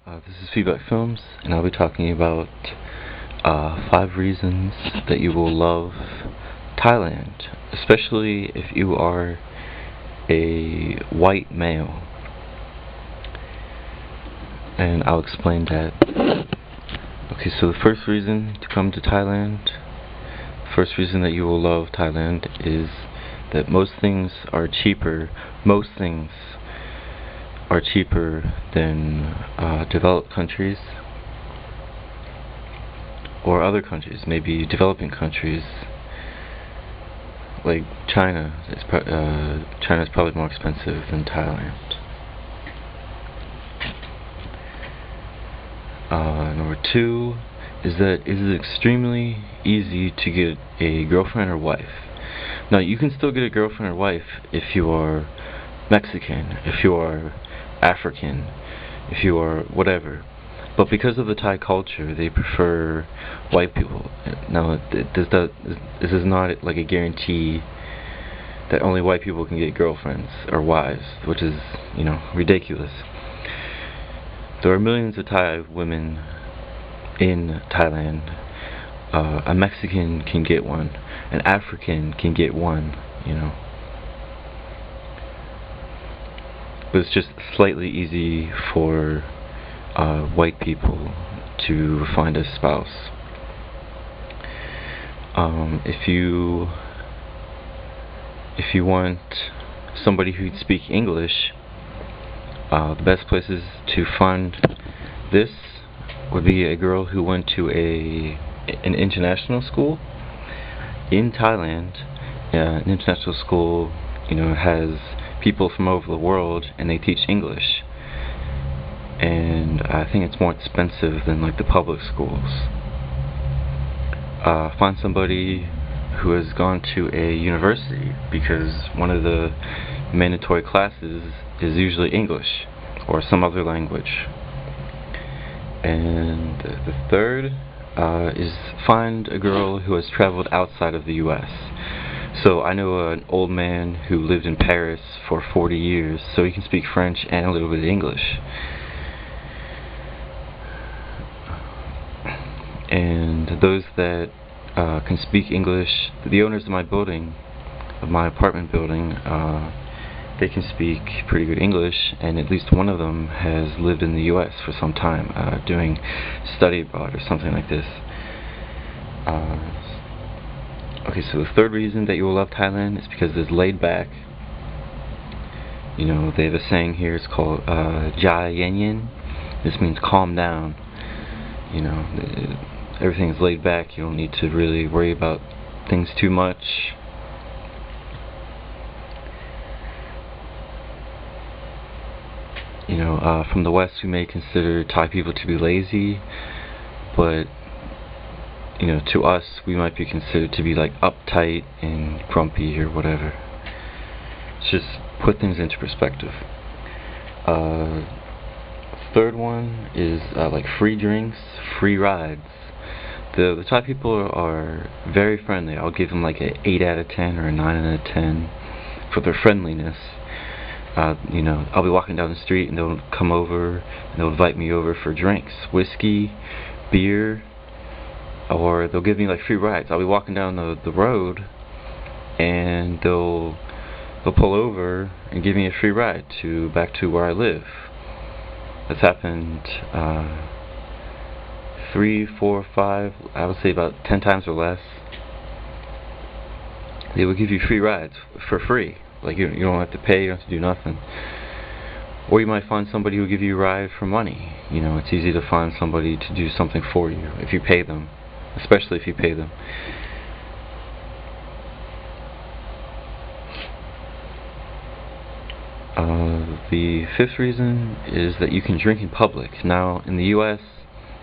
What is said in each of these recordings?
This is Feedback Films, and I'll be talking about 5 reasons that you will love Thailand, especially if you are a white male. And I'll explain that. Okay, so the first reason to come to Thailand, first reason that you will love Thailand is that most things are cheaper. Most things are cheaper than developed countries or other countries, maybe developing countries like China. China is probably more expensive than Thailand. Number 2 is that it is extremely easy to get a girlfriend or wife. Now, you can still get a girlfriend or wife if you are Mexican, if you are African, if you are whatever. But because of the Thai culture, they prefer white people. Now, this is not like a guarantee that only white people can get girlfriends or wives, which is, ridiculous. There are millions of Thai women in Thailand. A Mexican can get one. An African can get one, But it's just slightly easy for white people to find a spouse. If you want somebody who can speak English, the best places to find this would be a girl who went to an international school in Thailand. An international school, has people from over the world, and they teach English. And I think it's more expensive than like the public schools. Find somebody who has gone to a university, because one of the mandatory classes is usually English or some other language. And the third is find a girl who has traveled outside of the US. So I know an old man who lived in Paris for 40 years, so he can speak French and a little bit of English. And those that can speak English, the owners of my apartment building, they can speak pretty good English, and at least one of them has lived in the US for some time, doing study abroad or something like this. Okay, so the third reason that you will love Thailand is because it's laid back. They have a saying here, it's called Jai Yen Yen. This means calm down. Everything is laid back. You don't need to really worry about things too much. From the West, we may consider Thai people to be lazy, but to us, we might be considered to be like uptight and grumpy or whatever. It's just put things into perspective. Third one is like free drinks, free rides. The Thai people are very friendly. I'll give them like an 8 out of 10 or a 9 out of 10 for their friendliness. I'll be walking down the street and they'll come over and they'll invite me over for drinks, whiskey, beer, or they'll give me like free rides. I'll be walking down the road and they'll pull over and give me a free ride back to where I live. That's happened 3, 4, 5, I would say about 10 times or less. They will give you free rides for free. Like you don't have to pay, you don't have to do nothing. Or you might find somebody who will give you a ride for money. It's easy to find somebody to do something for you if you pay them, especially if you pay them. The fifth reason is that you can drink in public. Now, in the US,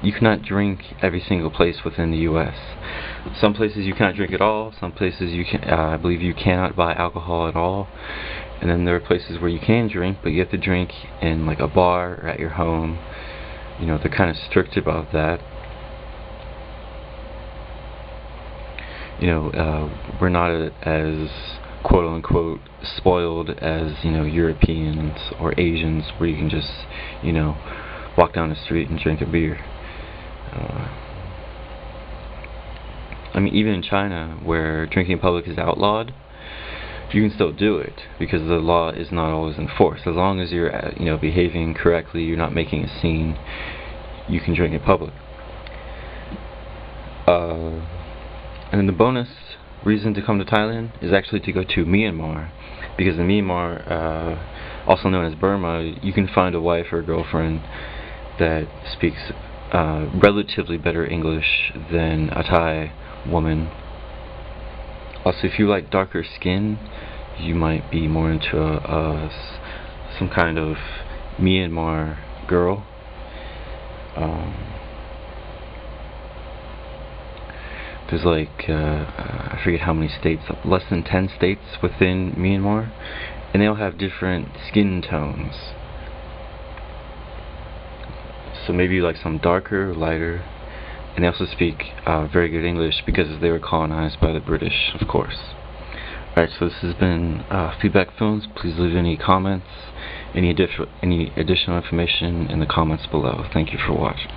you cannot drink every single place within the US. Some places you cannot drink at all. Some places I believe you cannot buy alcohol at all. And then there are places where you can drink, but you have to drink in like a bar or at your home. They're kind of strict about that. We're not as quote-unquote spoiled as Europeans or Asians, where you can just walk down the street and drink a beer. I mean, even in China, where drinking in public is outlawed, you can still do it because the law is not always enforced. As long as you're, behaving correctly, you're not making a scene, you can drink in public. And then the bonus reason to come to Thailand is actually to go to Myanmar, because in Myanmar, also known as Burma, you can find a wife or a girlfriend that speaks relatively better English than a Thai woman. Also, if you like darker skin, you might be more into some kind of Myanmar girl. There's I forget how many states, less than 10 states within Myanmar, and they all have different skin tones. So maybe you like some darker, lighter, and they also speak very good English because they were colonized by the British, of course. Alright, so this has been Feedback Films. Please leave any comments, any additional information in the comments below. Thank you for watching.